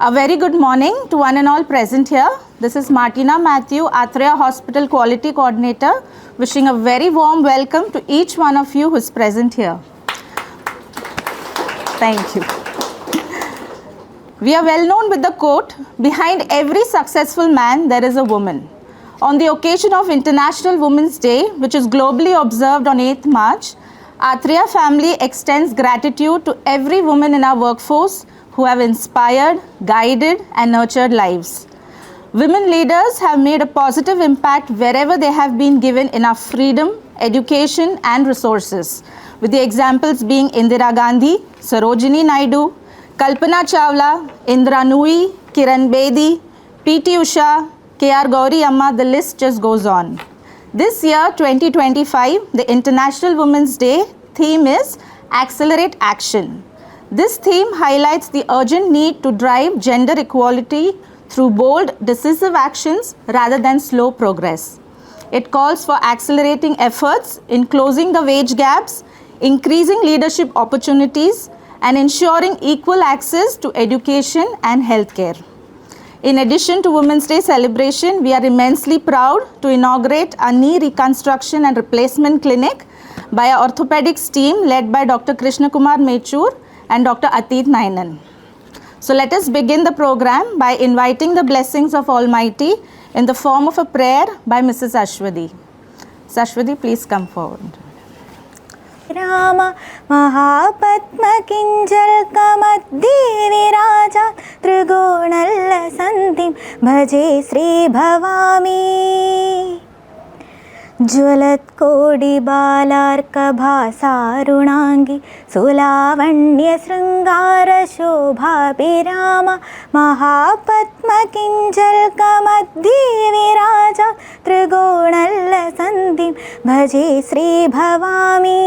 A very good morning to one and all present here. This is Martina Matthew, Atreya Hospital Quality Coordinator, wishing a very warm welcome to each one of you who is present here. Thank you. We are well known with the quote, "Behind every successful man, there is a woman." On the occasion of International Women's Day, which is globally observed on 8th March, Atreya family extends gratitude to every woman in our workforce who have inspired, guided, and nurtured lives. Women leaders have made a positive impact wherever they have been given enough freedom, education, and resources, with the examples being Indira Gandhi, Sarojini Naidu, Kalpana Chawla, Indra Nui, Kiran Bedi, P.T. Usha, K.R. Gauri Amma, the list just goes on. This year, 2025, the International Women's Day theme is Accelerate Action. This theme highlights the urgent need to drive gender equality through bold, decisive actions rather than slow progress. It calls for accelerating efforts in closing the wage gaps, increasing leadership opportunities, and ensuring equal access to education and healthcare. In addition to Women's Day celebration, we are immensely proud to inaugurate a knee reconstruction and replacement clinic by our orthopedics team led by Dr. Krishna Kumar Mechur and Dr. Atit Menon. So let us begin the program by inviting the blessings of Almighty in the form of a prayer by Mrs. Ashwadi. Ms. Ashwadi, please come forward. Ram महापद्मकिञ्जल्कमध्ये विराजा त्रिगुणल्लसन्धिं भजे श्रीभवामी ज्वलत्कोटिबालार्कभासारुणाङ्गी सुलावण्यशृङ्गारशोभाभिराम महापद्मकिञ्जल्कमध्ये विराजा त्रिगुणल्लसन्धिं भजे श्रीभवामी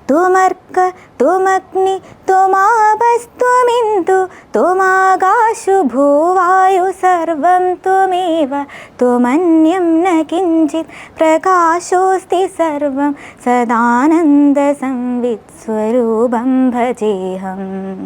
तुमर्क तुमग्नि तुमापस्त्वमिन्दु तुमाकाशु भूवायु सर्वं त्वमेव त्वमन्यं न किञ्चित् प्रकाशोऽस्ति सर्वं सदानन्दसंवित्स्वरूपं भजेऽहम्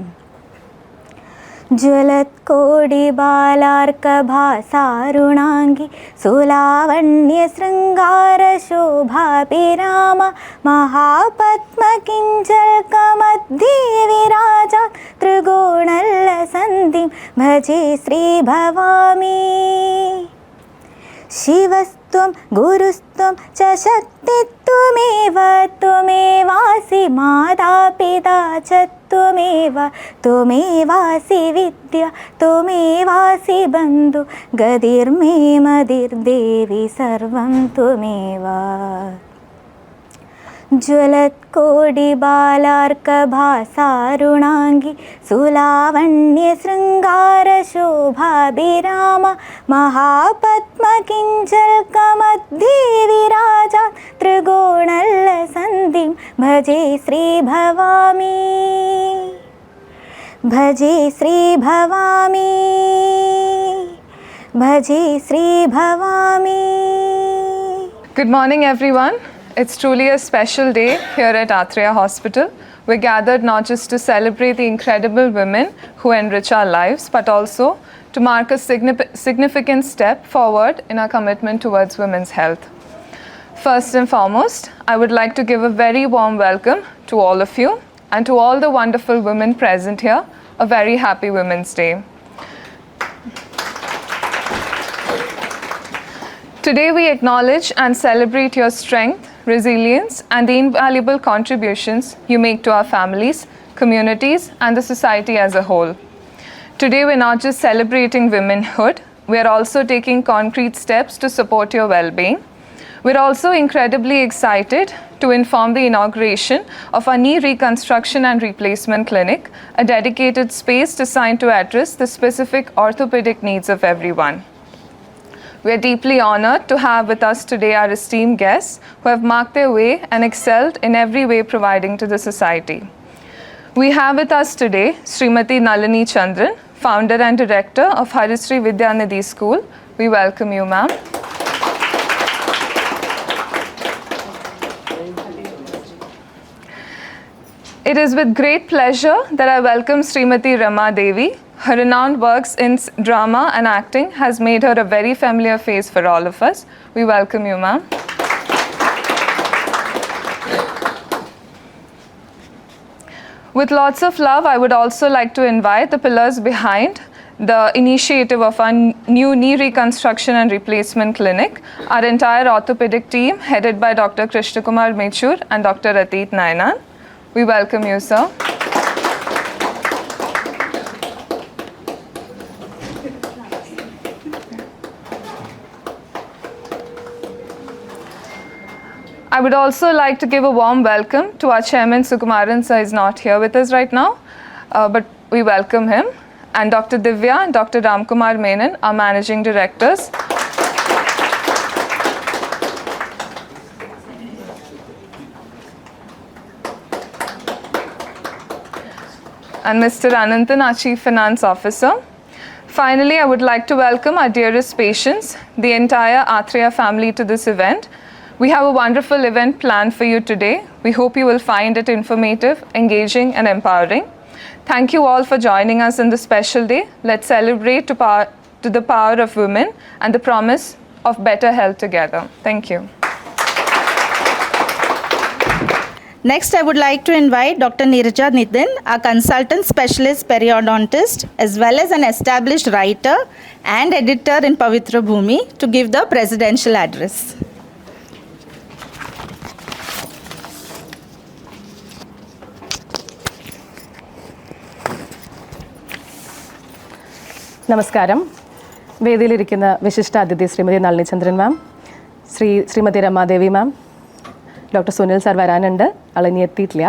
ज्वलत्कोटिबालार्कभासारुणाङ्गी सुलावण्यशृङ्गारशोभाभिराम महापद्मकिञ्जल्कमध्ये विराजा त्रिगुणल्लसन्धिं भजे श्रीभवामी शिवस्त्वं गुरुस्त्वं च शक्तित्वमेव त्वमेवासि माता पिता च त्वमेवासि विद्या त्वमेवासि बन्धु गतिर्मे मतिर्देवि सर्वं त्वमेव ज्वलत्कोटिबालार्कभासारुणाङ्गी सुलावण्यशृङ्गारशोभाभिराम महापद्मकिञ्जल्कमध्ये विराजा त्रिगुणल्लसन्धिं भजे श्रीभवामी भजे श्रीभवामी भजे श्रीभवामी. Good morning, everyone. It's truly a special day here at Atreya Hospital. We're gathered not just to celebrate the incredible women who enrich our lives, but also to mark a significant step forward in our commitment towards women's health. First and foremost, I would like to give a very warm welcome to all of you and to all the wonderful women present here. A very happy Women's Day. Today we acknowledge and celebrate your strength, resilience, and the invaluable contributions you make to our families, communities, and the society as a whole. Today we're not just celebrating womanhood, we're also taking concrete steps to support your well-being. We're also incredibly excited to inform the inauguration of our knee reconstruction and replacement clinic, a dedicated space designed to address the specific orthopedic needs of everyone. We are deeply honored to have with us today our esteemed guests who have marked their way and excelled in every way providing to the society. We have with us today Srimati Nalini Chandran, founder and director of Harisri Vidya Nidhi School. We welcome you, ma'am. It is with great pleasure that I welcome Srimati Rema Devi. Her renowned works in drama and acting has made her a very familiar face for all of us. We welcome you, ma'am. With lots of love, I would also like to invite the pillars behind the initiative of our new knee reconstruction and replacement clinic, our entire orthopedic team headed by Dr. Krishna Kumar Mechur and Dr. Atit Nayanan. We welcome you, sir. I would also like to give a warm welcome to our chairman, Sukumaran sir is not here with us right now, but we welcome him. And Dr. Divya and Dr. Ramkumar Menon, our managing directors. And Mr. Ananthan, our chief finance officer. Finally, I would like to welcome our dearest patients, the entire Atreya family to this event. We have a wonderful event planned for you today. We hope you will find it informative, engaging, and empowering. Thank you all for joining us on this special day. Let's celebrate to the power of women and the promise of better health together. Thank you. Next, I would like to invite Dr. Nirja Nidhin, a consultant specialist periodontist, as well as an established writer and editor in Pavitra Bhumi, to give the presidential address. നമസ്കാരം. വേദിയിലിരിക്കുന്ന വിശിഷ്ട അതിഥി ശ്രീമതി നളിനി ചന്ദ്രൻ മാം, ശ്രീമതി രമാദേവി മാം, doctor Sunil sir വരാനുണ്ട്, ആളിനി എത്തിയിട്ടില്ല,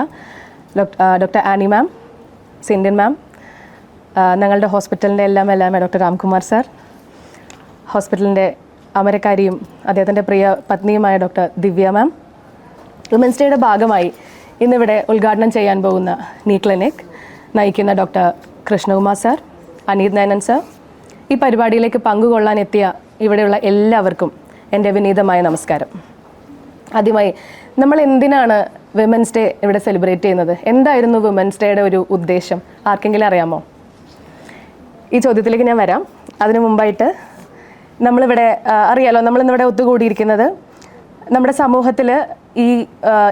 doctor Annie മാം, സിൻഡിൻ മാം, ഞങ്ങളുടെ ഹോസ്പിറ്റലിൻ്റെ എല്ലാം doctor Ramkumar sir, ഹോസ്പിറ്റലിൻ്റെ അമരക്കാരിയും അദ്ദേഹത്തിൻ്റെ പ്രിയ പത്നിയുമായ ഡോക്ടർ ദിവ്യ മാം, വിമൻസ് ഡേയുടെ ഭാഗമായി ഇന്നിവിടെ ഉദ്ഘാടനം ചെയ്യാൻ പോകുന്ന നീ ക്ലിനിക് നയിക്കുന്ന doctor Krishnakumar sir, Aneeth Nainan sir, ഈ പരിപാടിയിലേക്ക് പങ്കുകൊള്ളാനെത്തിയ ഇവിടെയുള്ള എല്ലാവർക്കും എൻ്റെ വിനീതമായ നമസ്കാരം. ആദ്യമായി നമ്മൾ എന്തിനാണ് വിമൻസ് ഡേ ഇവിടെ സെലിബ്രേറ്റ് ചെയ്യുന്നത്? എന്തായിരുന്നു വിമൻസ് ഡേയുടെ ഒരു ഉദ്ദേശം? ആർക്കെങ്കിലും അറിയാമോ? ഈ ചോദ്യത്തിലേക്ക് ഞാൻ വരാം. അതിനു മുമ്പായിട്ട് നമ്മളിവിടെ അറിയാലോ, നമ്മളിന്നിവിടെ ഒത്തുകൂടിയിരിക്കുന്നത് നമ്മുടെ സമൂഹത്തിൽ ഈ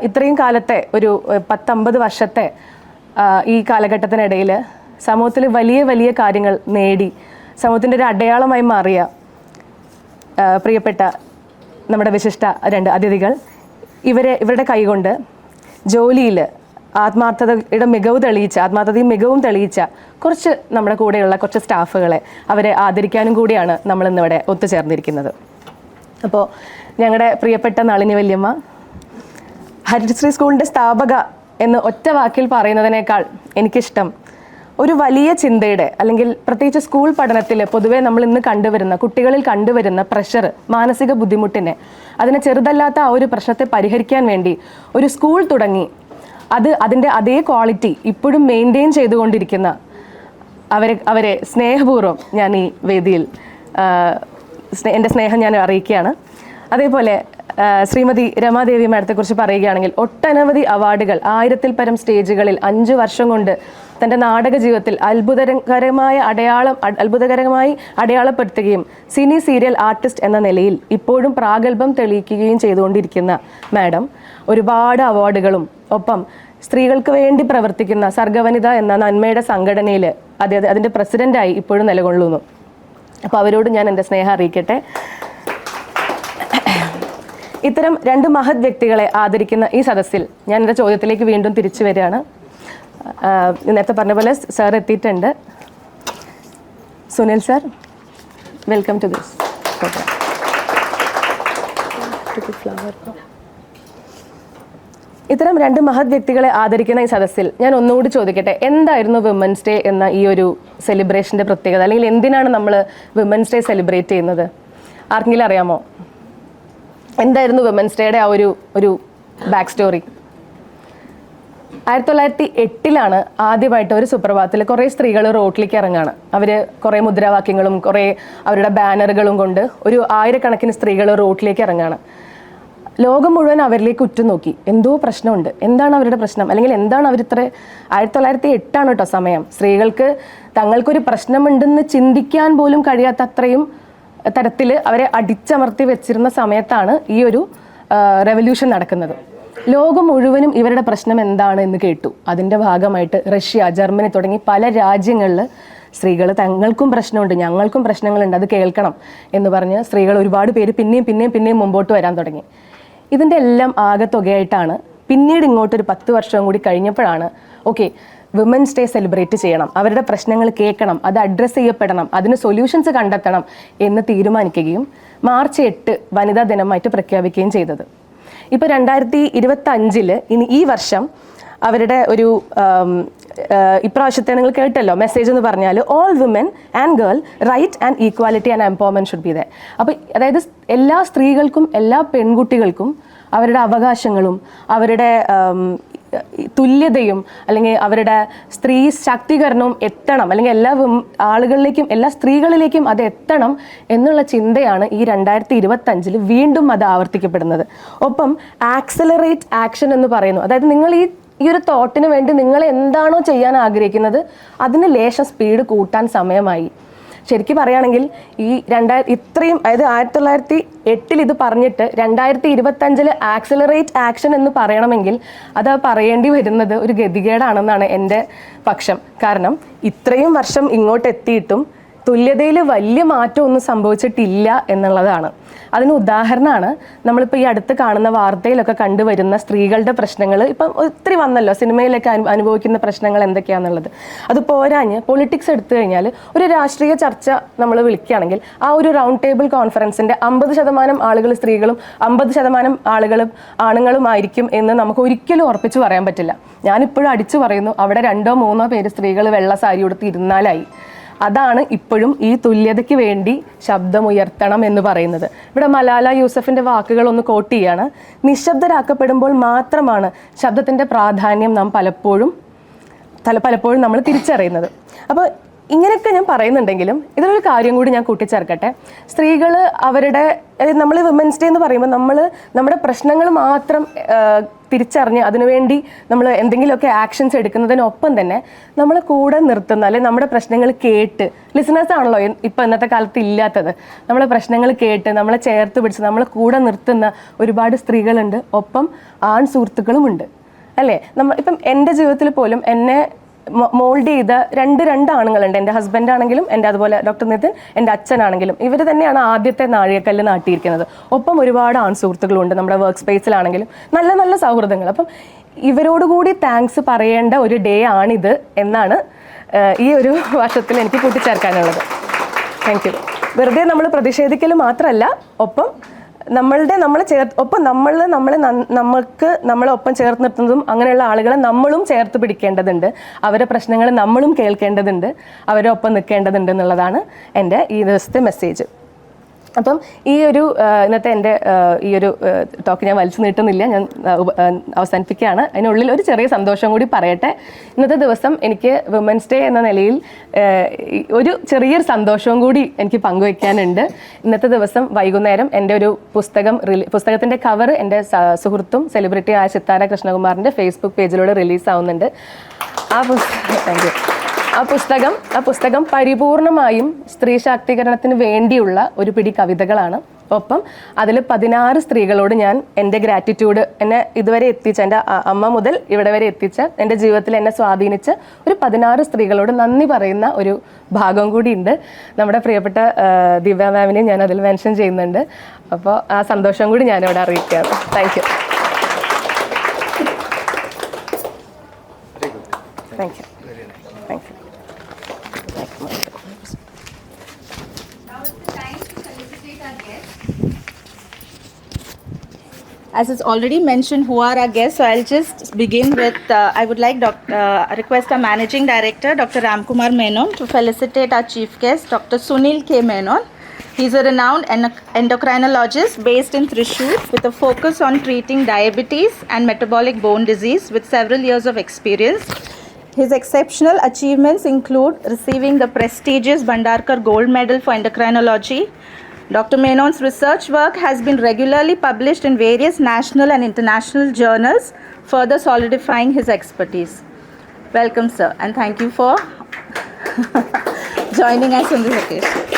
ഇത്രയും കാലത്തെ ഒരു 10-50 വർഷത്തെ ഈ കാലഘട്ടത്തിനിടയിൽ സമൂഹത്തിൽ വലിയ വലിയ കാര്യങ്ങൾ നേടി സമൂഹത്തിൻ്റെ ഒരു അടയാളമായി മാറിയ പ്രിയപ്പെട്ട നമ്മുടെ വിശിഷ്ട 2 അതിഥികൾ, ഇവരുടെ കൈകൊണ്ട് ജോലിയിൽ ആത്മാർത്ഥതയും മികവും തെളിയിച്ച കുറച്ച് നമ്മുടെ കൂടെയുള്ള കുറച്ച് സ്റ്റാഫുകളെ അവരെ ആദരിക്കാനും കൂടിയാണ് നമ്മളിന്നിവിടെ ഒത്തുചേർന്നിരിക്കുന്നത്. അപ്പോൾ ഞങ്ങളുടെ പ്രിയപ്പെട്ട നളിനി വല്യമ്മ, ഹരിശ്രീ സ്കൂളിൻ്റെ സ്ഥാപക എന്ന് ഒറ്റ വാക്കിൽ പറയുന്നതിനേക്കാൾ എനിക്കിഷ്ടം ഒരു വലിയ ചിന്തയുടെ, അല്ലെങ്കിൽ പ്രത്യേകിച്ച് സ്കൂൾ പഠനത്തിൽ പൊതുവേ നമ്മൾ ഇന്ന് കുട്ടികളിൽ കണ്ടുവരുന്ന പ്രഷർ, മാനസിക ബുദ്ധിമുട്ടിനെ, അതിനെ ചെറുതല്ലാത്ത ആ ഒരു പ്രശ്നത്തെ പരിഹരിക്കാൻ വേണ്ടി ഒരു സ്കൂൾ തുടങ്ങി അതിൻ്റെ അതേ ക്വാളിറ്റി ഇപ്പോഴും മെയിൻറ്റെയിൻ ചെയ്തുകൊണ്ടിരിക്കുന്ന അവരെ സ്നേഹപൂർവ്വം ഞാൻ ഈ വേദിയിൽ എൻ്റെ സ്നേഹം ഞാൻ അറിയിക്കുകയാണ്. അതേപോലെ ശ്രീമതി രമാദേവി മാഡത്തെക്കുറിച്ച് പറയുകയാണെങ്കിൽ ഒട്ടനവധി അവാർഡുകൾ, 1000-ൽ പരം സ്റ്റേജുകളിൽ 5 വർഷം കൊണ്ട് തൻ്റെ നാടക ജീവിതത്തിൽ അത്ഭുതകരമായി അടയാളപ്പെടുത്തുകയും സിനി സീരിയൽ ആർട്ടിസ്റ്റ് എന്ന നിലയിൽ ഇപ്പോഴും പ്രാഗൽഭ്യം തെളിയിക്കുകയും ചെയ്തുകൊണ്ടിരിക്കുന്ന മാഡം ഒരുപാട് അവാർഡുകളും, ഒപ്പം സ്ത്രീകൾക്ക് വേണ്ടി പ്രവർത്തിക്കുന്ന സർഗവനിത എന്ന നന്മയുടെ സംഘടനയിൽ അതിൻ്റെ പ്രസിഡൻ്റായി ഇപ്പോഴും നിലകൊള്ളുന്നു. അപ്പോൾ അവരോട് ഞാൻ എൻ്റെ സ്നേഹം അറിയിക്കട്ടെ. ഇത്തരം 2 മഹത് വ്യക്തികളെ ആദരിക്കുന്ന ഈ സദസ്സിൽ ഞാൻ എൻ്റെ ചോദ്യത്തിലേക്ക് വീണ്ടും തിരിച്ചു വരികയാണ്. നേരത്തെ പറഞ്ഞ പോലെ സാർ എത്തിയിട്ടുണ്ട്. Sunil sir, welcome to this program. ഇത്തരം 2 മഹത് വ്യക്തികളെ ആദരിക്കുന്ന ഈ സദസ്സിൽ ഞാൻ ഒന്നുകൂടി ചോദിക്കട്ടെ, എന്തായിരുന്നു വിമൻസ് ഡേ എന്ന ഈ ഒരു സെലിബ്രേഷൻ്റെ പ്രത്യേകത? അല്ലെങ്കിൽ എന്തിനാണ് നമ്മൾ വിമൻസ് ഡേ സെലിബ്രേറ്റ് ചെയ്യുന്നത്? ആർക്കെങ്കിലും അറിയാമോ? എന്തായിരുന്നു വിമൻസ് ഡേയുടെ ആ ഒരു ബാക്ക് സ്റ്റോറി? 1908 ആദ്യമായിട്ട് ഒരു സുപ്രഭാതത്തിൽ കുറേ സ്ത്രീകൾ റോഡിലേക്ക് ഇറങ്ങുകയാണ്. അവർ കുറേ മുദ്രാവാക്യങ്ങളും കുറേ അവരുടെ ബാനറുകളും കൊണ്ട് ഒരു 1000 കണക്കിന് സ്ത്രീകൾ റോഡിലേക്ക് ഇറങ്ങുകയാണ്. ലോകം മുഴുവൻ അവരിലേക്ക് ഉറ്റുനോക്കി. എന്തോ പ്രശ്നമുണ്ട്, എന്താണ് അവരുടെ പ്രശ്നം, അല്ലെങ്കിൽ എന്താണ് അവരിത്ര 1908 കേട്ടോ സമയം. സ്ത്രീകൾക്ക് തങ്ങൾക്കൊരു പ്രശ്നമുണ്ടെന്ന് ചിന്തിക്കാൻ പോലും കഴിയാത്ത അത്രയും തരത്തിൽ അവരെ അടിച്ചമർത്തി വെച്ചിരുന്ന സമയത്താണ് ഈ ഒരു റെവല്യൂഷൻ നടക്കുന്നത്. ലോകം മുഴുവനും ഇവരുടെ പ്രശ്നം എന്താണ് എന്ന് കേട്ടു. അതിൻ്റെ ഭാഗമായിട്ട് റഷ്യ, ജർമ്മനി തുടങ്ങി പല രാജ്യങ്ങളിൽ സ്ത്രീകൾ തങ്ങൾക്കും പ്രശ്നമുണ്ട്, ഞങ്ങൾക്കും പ്രശ്നങ്ങളുണ്ട്, അത് കേൾക്കണം എന്ന് പറഞ്ഞ് സ്ത്രീകൾ ഒരുപാട് പേര് പിന്നെയും മുമ്പോട്ട് വരാൻ തുടങ്ങി. ഇതിൻ്റെ എല്ലാം ആകെത്തുകയായിട്ടാണ് പിന്നീട് ഇങ്ങോട്ടൊരു 10 വർഷം കൂടി കഴിഞ്ഞപ്പോഴാണ് ഓക്കെ, വിമൻസ് ഡേ സെലിബ്രേറ്റ് ചെയ്യണം, അവരുടെ പ്രശ്നങ്ങൾ കേൾക്കണം, അത് അഡ്രസ്സ് ചെയ്യപ്പെടണം, അതിന് സൊല്യൂഷൻസ് കണ്ടെത്തണം എന്ന് തീരുമാനിക്കുകയും മാർച്ച് 8 വനിതാ ദിനമായിട്ട് പ്രഖ്യാപിക്കുകയും ചെയ്തത്. ഇപ്പോൾ 2025 ഇനി ഈ വർഷം അവരുടെ ഒരു ഇപ്രാവശ്യത്തെ നിങ്ങൾ കേട്ടല്ലോ മെസ്സേജ് എന്ന് പറഞ്ഞാൽ all women and girl right and equality and empowerment should be there. അപ്പോൾ അതായത് എല്ലാ സ്ത്രീകൾക്കും എല്ലാ പെൺകുട്ടികൾക്കും അവരുടെ അവകാശങ്ങളും അവരുടെ തുല്യതയും അല്ലെങ്കിൽ അവരുടെ സ്ത്രീ ശാക്തീകരണവും എത്തണം, അല്ലെങ്കിൽ എല്ലാ ആളുകളിലേക്കും എല്ലാ സ്ത്രീകളിലേക്കും അത് എത്തണം എന്നുള്ള ചിന്തയാണ് ഈ 2025 വീണ്ടും അത് ആവർത്തിക്കപ്പെടുന്നത്. ഒപ്പം ആക്സലറേറ്റ് ആക്ഷൻ എന്ന് പറയുന്നു. അതായത് നിങ്ങൾ ഈ ഒരു തോട്ടിന് വേണ്ടി നിങ്ങൾ എന്താണോ ചെയ്യാൻ ആഗ്രഹിക്കുന്നത് അതിന് ലേശം സ്പീഡ് കൂട്ടാൻ സമയമായി. ശരിക്കും പറയുകയാണെങ്കിൽ ഈ ഇത്രയും അതായത് 1908 ഇത് പറഞ്ഞിട്ട് 2025 ആക്സലറേറ്റ് ആക്ഷൻ എന്ന് പറയണമെങ്കിൽ അത് പറയേണ്ടി വരുന്നത് ഒരു ഗതികേടാണെന്നാണ് എൻ്റെ പക്ഷം. കാരണം ഇത്രയും വർഷം ഇങ്ങോട്ട് എത്തിയിട്ടും തുല്യതയിൽ വലിയ മാറ്റമൊന്നും സംഭവിച്ചിട്ടില്ല എന്നുള്ളതാണ്. അതിന് ഉദാഹരണമാണ് നമ്മളിപ്പോൾ ഈ അടുത്ത് കാണുന്ന വാർത്തയിലൊക്കെ കണ്ടുവരുന്ന സ്ത്രീകളുടെ പ്രശ്നങ്ങൾ. ഇപ്പം ഒത്തിരി വന്നല്ലോ സിനിമയിലൊക്കെ അനുഭവിക്കുന്ന പ്രശ്നങ്ങൾ എന്തൊക്കെയാണെന്നുള്ളത്. അത് പോരാഞ്ഞ് പൊളിറ്റിക്സ് എടുത്തു കഴിഞ്ഞാൽ ഒരു രാഷ്ട്രീയ ചർച്ച നമ്മൾ വിളിക്കുകയാണെങ്കിൽ ആ ഒരു റൗണ്ട് ടേബിൾ കോൺഫറൻസിൻ്റെ 50% ആളുകൾ സ്ത്രീകളും 50% ആളുകളും ആണുങ്ങളുമായിരിക്കും എന്ന് നമുക്ക് ഒരിക്കലും ഉറപ്പിച്ച് പറയാൻ പറ്റില്ല. ഞാനിപ്പോഴും അടിച്ചു പറയുന്നു, അവിടെ 2-3 പേര് സ്ത്രീകൾ വെള്ള സാരി ഉടുത്ത് ഇരുന്നാലായി. അതാണ് ഇപ്പോഴും ഈ തുല്യതയ്ക്ക് വേണ്ടി ശബ്ദമുയർത്തണം എന്ന് പറയുന്നത്. ഇവിടെ മലാല യൂസഫിൻ്റെ വാക്കുകൾ ഒന്ന് കോട്ട് ചെയ്യാണ്. നിശബ്ദരാക്കപ്പെടുമ്പോൾ മാത്രമാണ് ശബ്ദത്തിൻ്റെ പ്രാധാന്യം നാം പലപ്പോഴും നമ്മൾ തിരിച്ചറിയുന്നത്. അപ്പോൾ ഇങ്ങനെയൊക്കെ ഞാൻ പറയുന്നുണ്ടെങ്കിലും ഇതിലൊരു കാര്യം കൂടി ഞാൻ കൂട്ടിച്ചേർക്കട്ടെ. സ്ത്രീകൾ അവരുടെ നമ്മൾ വിമൻസ് ഡേ എന്ന് പറയുമ്പോൾ നമ്മൾ നമ്മുടെ പ്രശ്നങ്ങൾ മാത്രം തിരിച്ചറിഞ്ഞ് അതിനുവേണ്ടി നമ്മൾ എന്തെങ്കിലുമൊക്കെ ആക്ഷൻസ് എടുക്കുന്നതിനൊപ്പം തന്നെ നമ്മൾ കൂടെ നിർത്തുന്ന അല്ലെങ്കിൽ നമ്മുടെ പ്രശ്നങ്ങൾ കേട്ട്, ലിസണേഴ്സ് ആണല്ലോ ഇപ്പം ഇന്നത്തെ കാലത്ത് ഇല്ലാത്തത്, നമ്മളെ പ്രശ്നങ്ങൾ കേട്ട് നമ്മളെ ചേർത്ത് പിടിച്ച് നമ്മളെ കൂടെ നിർത്തുന്ന ഒരുപാട് സ്ത്രീകളുണ്ട്. ഒപ്പം ആൺ സുഹൃത്തുക്കളുമുണ്ട് അല്ലേ. ഇപ്പം എൻ്റെ ജീവിതത്തിൽ പോലും എന്നെ മോൾഡ് ചെയ്ത രണ്ട് ആണുങ്ങളുണ്ട്. എൻ്റെ ഹസ്ബൻഡ് ആണെങ്കിലും എൻ്റെ അതുപോലെ ഡോക്ടർ നിതിൻ എൻ്റെ അച്ഛനാണെങ്കിലും ഇവർ തന്നെയാണ് ആദ്യത്തെ നാഴികക്കല്ല് നാട്ടിയിരിക്കുന്നത്. ഒപ്പം ഒരുപാട് ആൺ സുഹൃത്തുക്കളുണ്ട് നമ്മുടെ വർക്ക് സ്പേസിലാണെങ്കിലും നല്ല നല്ല സൗഹൃദങ്ങൾ. അപ്പം ഇവരോടുകൂടി താങ്ക്സ് പറയേണ്ട ഒരു ഡേ ആണിത് എന്നാണ് ഈ ഒരു വർഷത്തിൽ എനിക്ക് കൂട്ടിച്ചേർക്കാനുള്ളത്. Thank you. വെറുതെ നമ്മൾ പ്രതിഷേധിക്കൽ മാത്രമല്ല, ഒപ്പം നമ്മളെ ഒപ്പം ചേർത്ത് നിർത്തുന്നതും അങ്ങനെയുള്ള ആളുകളെ നമ്മളും ചേർത്ത് പിടിക്കേണ്ടതുണ്ട്. അവരുടെ പ്രശ്നങ്ങൾ നമ്മളും കേൾക്കേണ്ടതുണ്ട്, അവരെ ഒപ്പം നിൽക്കേണ്ടതുണ്ട് എന്നുള്ളതാണ് എൻ്റെ ഈ ദിവസത്തെ മെസ്സേജ്. അപ്പം ഈ ഒരു ഇന്നത്തെ എൻ്റെ ഈ ഒരു ടോക്ക് ഞാൻ വലിച്ചു നീട്ടുന്നില്ല, ഞാൻ അവസാനിപ്പിക്കുകയാണ്. അതിനുള്ളിൽ ഒരു ചെറിയ സന്തോഷം കൂടി പറയട്ടെ. ഇന്നത്തെ ദിവസം എനിക്ക് വിമൻസ് ഡേ എന്ന നിലയിൽ ഒരു ചെറിയൊരു സന്തോഷവും കൂടി എനിക്ക് പങ്കുവയ്ക്കാനുണ്ട്. ഇന്നത്തെ ദിവസം വൈകുന്നേരം എൻ്റെ ഒരു പുസ്തകത്തിൻ്റെ കവർ എൻ്റെ സുഹൃത്തും സെലിബ്രിറ്റി ആയ സിത്താര കൃഷ്ണകുമാറിൻ്റെ ഫേസ്ബുക്ക് പേജിലൂടെ റിലീസാവുന്നുണ്ട്. ആ പുസ്തകം പരിപൂർണമായും സ്ത്രീ ശാക്തീകരണത്തിന് വേണ്ടിയുള്ള ഒരു പിടി കവിതകളാണ്. ഒപ്പം അതിൽ 16 സ്ത്രീകളോട് ഞാൻ എൻ്റെ ഗ്രാറ്റിറ്റ്യൂഡ്, എന്നെ ഇതുവരെ എത്തിച്ച, എൻ്റെ അമ്മ മുതൽ ഇവിടെ വരെ എത്തിച്ച, എൻ്റെ ജീവിതത്തിൽ എന്നെ സ്വാധീനിച്ച ഒരു 16 സ്ത്രീകളോട് നന്ദി പറയുന്ന ഒരു ഭാഗം കൂടി ഉണ്ട്. നമ്മുടെ പ്രിയപ്പെട്ട ദിവ്യ മാമിനെ ഞാൻ അതിൽ മെൻഷൻ ചെയ്യുന്നുണ്ട്. അപ്പോൾ ആ സന്തോഷം കൂടി ഞാനിവിടെ അറിയിക്കുകയാണ്. Thank you. Thank you. Thank you. As it's already mentioned who are our guests, so I'll just begin with, I would like request our Managing Director, Dr. Ramkumar Menon, to felicitate our chief guest, Dr. Sunil K. Menon. He's a renowned endocrinologist based in Thrissur with a focus on treating diabetes and metabolic bone disease with several years of experience. His exceptional achievements include receiving the prestigious Bhandarkar Gold Medal for Endocrinology, Dr. Menon's research work has been regularly published in various national and international journals, further solidifying his expertise. Welcome, sir, and thank you for joining us on this occasion.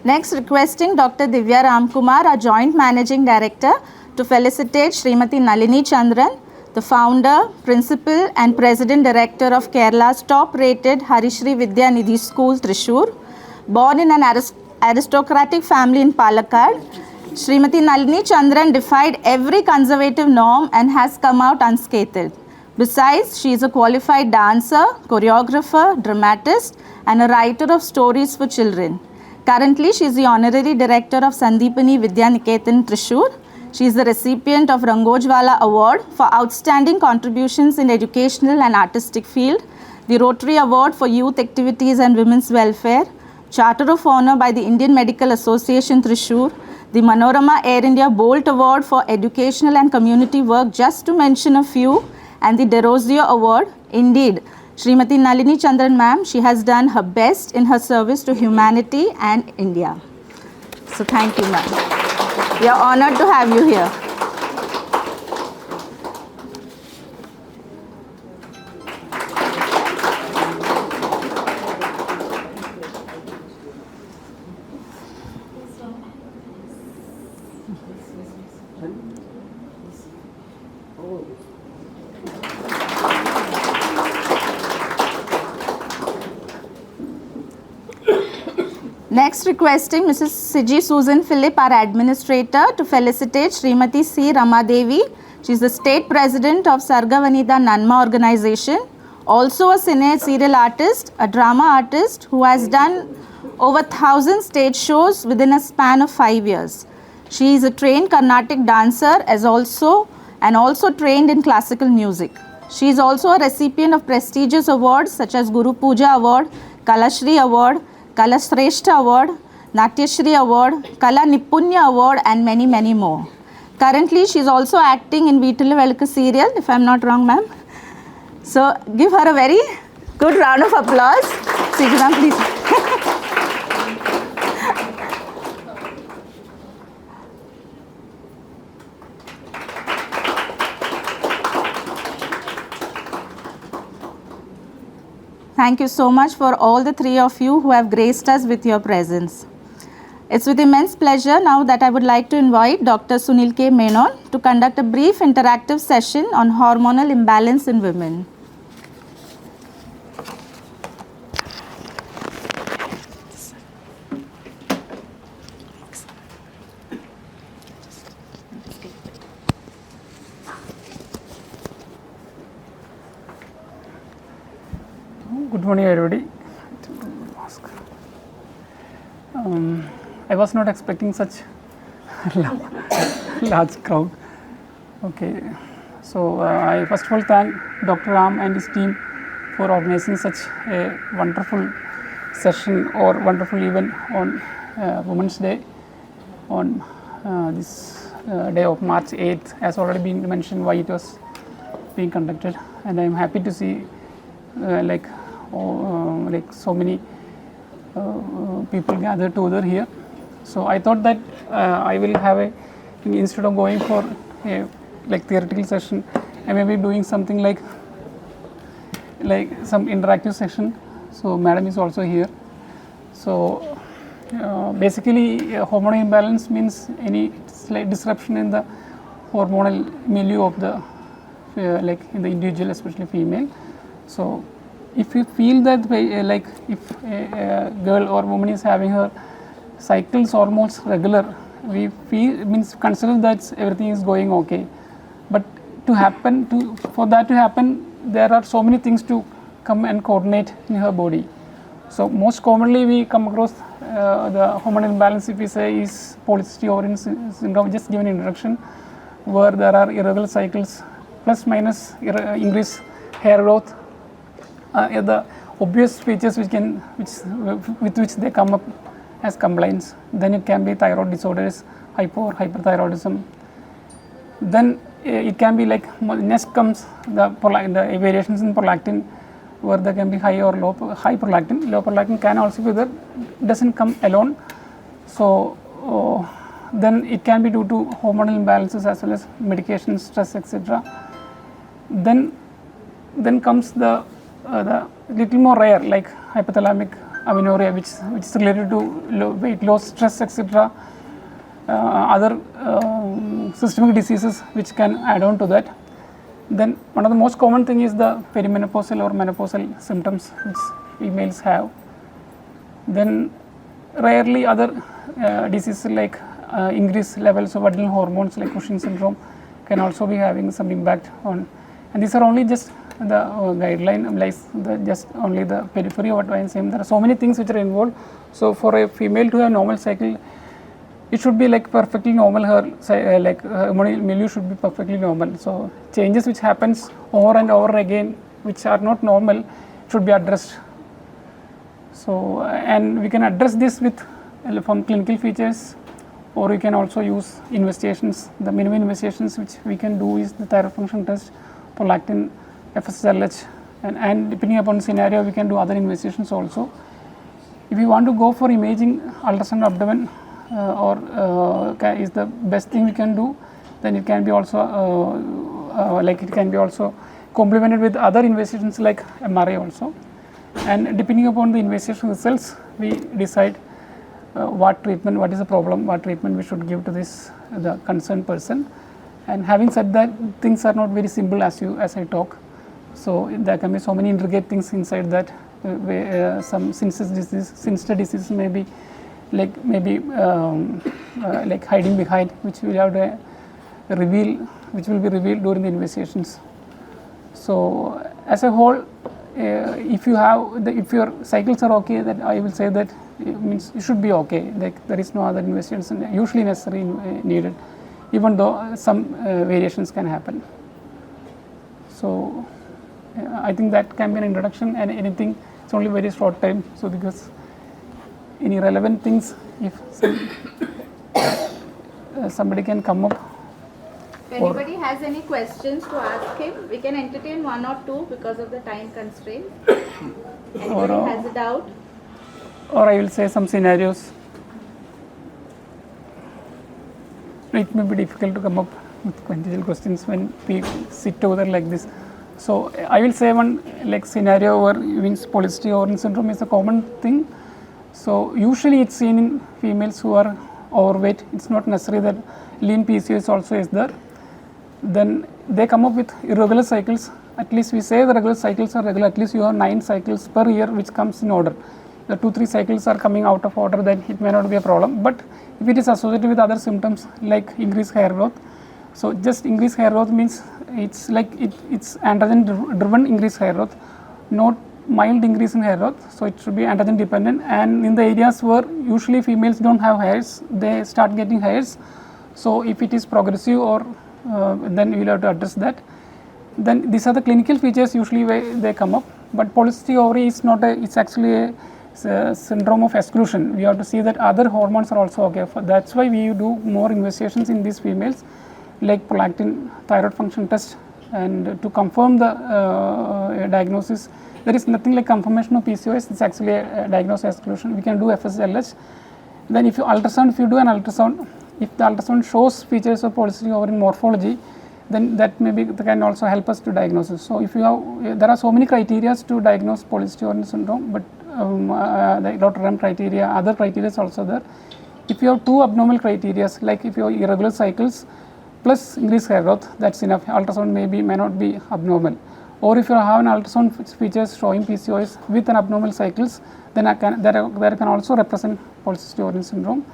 Next, requesting Dr. Divya Ramkumar, our Joint Managing Director, to felicitate Srimati Nalini Chandran, the founder, principal and President Director of Kerala's top-rated Harishri Vidya Nidhi School, Thrissur. Born in an aristocratic family in Palakkad, Srimati Nalini Chandran defied every conservative norm and has come out unscathed. Besides, she is a qualified dancer, choreographer, dramatist, and a writer of stories for children. Currently, she is the Honorary Director of Sandeepani Vidya Niketan, Thrissur. She is the recipient of Rangojwala Award for Outstanding Contributions in Educational and Artistic Field, the Rotary Award for Youth Activities and Women's Welfare, Charter of Honor by the Indian Medical Association, Thrissur, the Manorama Air India Bolt Award for Educational and Community Work, just to mention a few, and the Derozio Award. Indeed, Srimati Nalini Chandran ma'am, she has done her best in her service to humanity and India. So thank you, ma'am. We are honored to have you here. Next, requesting Mrs. Siji Susan Philip, our administrator, to felicitate Srimati C. Rama Devi. She is the state president of Sargavanitha NANMA organization, also a serial artist, a drama artist who has done over 1,000 stage shows within a span of 5 years. She is a trained Carnatic dancer also trained in classical music. She is also a recipient of prestigious awards such as Guru Puja Award, Kalashri Award, Kala Shrestha Award, Natyashri Award, Kala Nipunya Award, and many, many more. Currently, she is also acting in Veetula Velka serial, if I am not wrong, ma'am. So, give her a very good round of applause. Siji ma'am, please. Thank you so much for all the three of you who have graced us with your presence. It's with immense pleasure now that I would like to invite Dr. Sunil K. Menon to conduct a brief interactive session on hormonal imbalance in women. Good morning, everybody. I was not expecting such large crowd. Okay, so I first of all thank Dr. Ram and his team for organizing such a wonderful session or wonderful event on Women's Day on this day of March 8th. Has already been mentioned why it was being conducted, and I am happy to see like so many people gathered together here. So I thought that I will have instead of going for a theoretical session, I may be doing something like some interactive session. So madam is also here. So basically hormonal imbalance means any slight disruption in the hormonal milieu of the in the individual, especially female. So if you feel that if a girl or woman is having her cycles almost regular, we consider that everything is going okay. But for that to happen, there are so many things to come and coordinate in her body. So most commonly we come across the hormonal imbalance, if we say, is polycystic ovarian syndrome, just give an introduction, where there are irregular cycles plus minus increased hair growth, the obvious features with which they come up as complaints. Then it can be thyroid disorders, hypo or hyperthyroidism. Then it can be like, next comes the variations in prolactin, where there can be high or low, high prolactin. Low prolactin can also be there, doesn't come alone. So then it can be due to hormonal imbalances as well as medication, stress, etc. Then comes the little more rare, like hypothalamic amenorrhea, which is related to weight loss, stress, etc. Other systemic diseases which can add on to that. Then one of the most common thing is the perimenopausal or menopausal symptoms which females have. Then rarely other diseases like increased levels of adrenal hormones like Cushing syndrome can also be having some impact on. And these are only just the guideline, like just only the periphery of what I am saying. There are so many things which are involved. So for a female to have normal cycle, it should be like perfectly normal. Her like hormonal milieu should be perfectly normal. So changes which happens over and over again, which are not normal, should be addressed. So and we can address this with from clinical features, or we can also use investigations. The minimum investigations which we can do is the thyroid function test, prolactin, FSLH, and depending upon the scenario, we can do other investigations also. If you want to go for imaging, ultrasound abdomen is the best thing we can do. Then it can be also complemented with other investigations like MRI also. And depending upon the investigation results, we decide what is the problem, what treatment we should give to the concerned person. And having said that, things are not very simple as I talk. So there can be so many intricate things inside that. Some sinister disease may be like hiding behind, which we have to reveal, which will be revealed during the investigations. So as a whole, if your cycles are okay, then I will say that it means you should be okay. Like there is no other investigations usually necessary needed, even though some variations can happen. So I think that can be an introduction, and anything, it's only very short time. So because any relevant things, if somebody can come up. If anybody has any questions to ask him, we can entertain one or two because of the time constraint. Anybody has a doubt? Or I will say some scenarios. It may be difficult to come up with quantitative questions when we sit together like this. So I will say one like scenario where means polycystic ovarian syndrome is a common thing. So usually it's seen in females who are overweight. It's not necessary that lean PCOS also is there. Then they come up with irregular cycles. At least we say the regular cycles are regular. At least you have 9 cycles per year which comes in order. The 2-3 cycles are coming out of order, then it may not be a problem. But if it is associated with other symptoms like increased hair growth, so just increased hair growth means it's like it's androgen driven increased hair growth, not mild increase in hair growth. So it should be androgen dependent, and in the areas where usually females don't have hairs, they start getting hairs. So if it is progressive or then we will have to address that. Then these are the clinical features usually where they come up. But polycystic ovary is not it's actually a syndrome of exclusion. We have to see that other hormones are also okay. That's why we do more investigations in these females, like prolactin, thyroid function test, and to confirm the diagnosis. There is nothing like confirmation of PCOS. It's actually a diagnosis exclusion. We can do FSLH. Then if you do an ultrasound, if the ultrasound shows features of polycystic ovarian morphology, then that can also help us to diagnose. So if you have, there are so many criteria to diagnose polycystic ovarian syndrome, but the Rotterdam criteria, other criteria is also there. If you have 2 abnormal criteria, like if you have irregular cycles plus increased hair growth, that's enough. Ultrasound may not be abnormal. Or if you have an ultrasound features showing PCOS with an abnormal cycles, then that can also represent polycystic ovarian syndrome.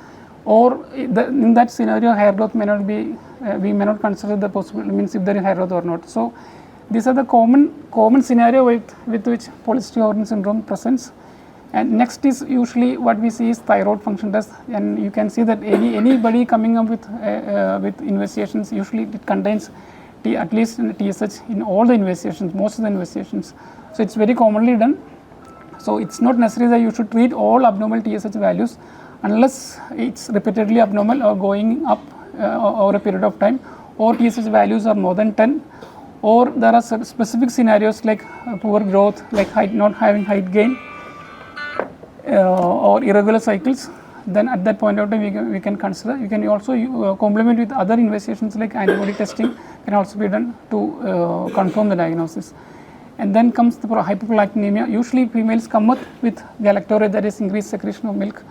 Or in that scenario, hair growth may not be, we may not consider the possibility, means if there is hair growth or not. So these are the common scenario with which polycystic ovarian syndrome presents. And next is usually what we see is thyroid function test, and you can see that anybody coming up with investigations, usually it contains at least TSH in all the investigations, most of the investigations. So it's very commonly done. So it's not necessary that you should treat all abnormal TSH values unless it's repeatedly abnormal or going up over a period of time, or TSH values are more than 10, or there are specific scenarios like poor growth, like not having height gain, or irregular cycles. Then at that point of time we can consider. You can also complement with other investigations like antibody testing can also be done to confirm the diagnosis. And then comes the hyperprolactinemia. Usually females come up with galactorrhea, that is increased secretion of milk,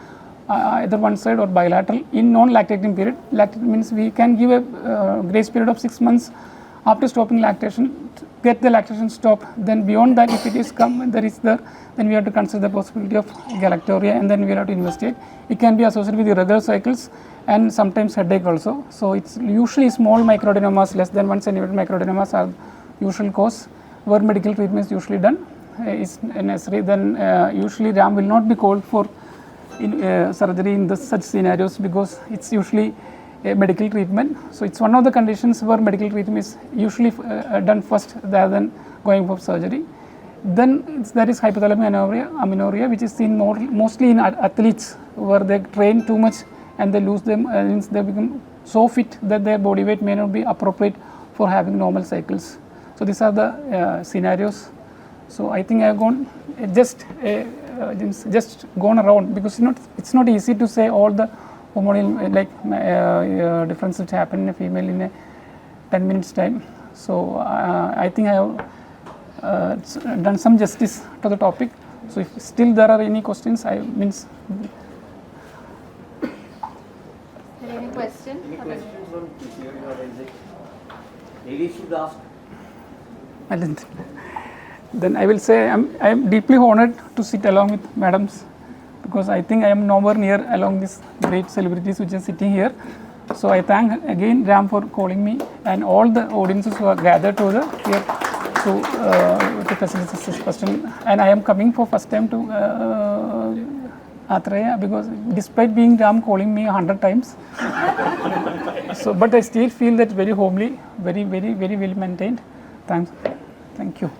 either one side or bilateral in non-lactating period. Lactating means we can give a grace period of 6 months after stopping lactation, get the lactation stopped. Then beyond that, if it is then we have to consider the possibility of galactorrhea, and then we have to investigate. It can be associated with irregular cycles and sometimes headache also. So it's usually small microadenomas, less than 1 centimeter microadenomas are usual cause, where medical treatment is usually done is necessary. Then usually RAM will not be called for surgery in such scenarios because it's usually a medical treatment. So it's one of the conditions where medical treatment is usually done first rather than going for surgery. Then there is hypothalamic amenorrhea, which is seen mostly in athletes where they train too much and they lose them, means they become so fit that their body weight may not be appropriate for having normal cycles. So these are the scenarios. So I think I have gone just gone around, because it's not easy to say all the hormonal differences which happen in a female in a 10 minutes time. So I think I have done some justice to the topic. So if still there are any questions, Any question? Ladies should ask. Then I will say I am deeply honored to sit along with madams, because I think I am nowhere near along these great celebrities which are sitting here. So I thank again Ram for calling me, and all the audiences who are gathered here to facilitate this question. And I am coming for first time to Atreya, because despite being Ram calling me 100 times, so but I still feel that very homely, very well maintained. Thank you.